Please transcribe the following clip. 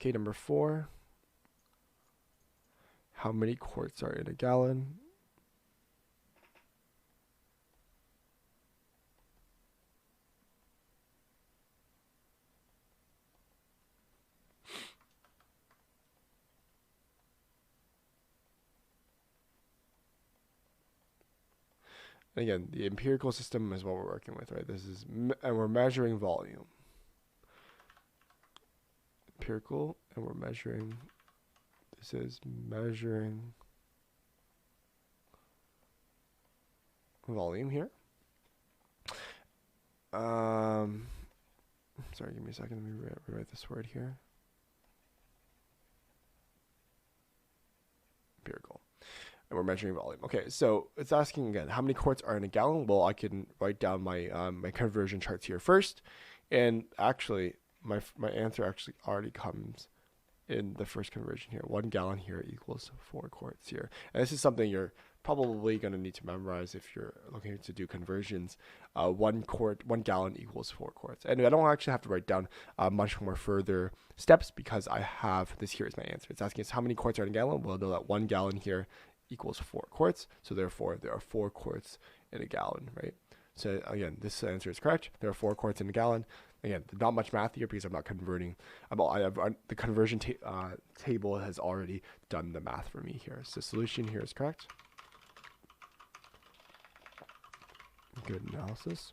Okay, number 4. How many quarts are in a gallon? And again, the empirical system is what we're working with, right? This is, and we're measuring volume. Empirical, and we're measuring, this is measuring volume here. Sorry, give me a second, let me rewrite this word here. Empirical. And we're measuring volume. Okay, so it's asking again, how many quarts are in a gallon? Well, I can write down my my conversion charts here first, and actually, my answer actually already comes in the first conversion here. 1 gallon here equals 4 quarts here, and this is something you're probably going to need to memorize if you're looking to do conversions. 1 gallon equals 4 quarts, and I don't actually have to write down much more further steps because I have this here as my answer. It's asking us how many quarts are in a gallon. We'll know that 1 gallon here equals 4 quarts, so therefore there are 4 quarts in a gallon, right? So again, this answer is correct. There are 4 quarts in a gallon. Again, not much math here because I'm not converting. The conversion table has already done the math for me here. So solution here is correct. Good analysis.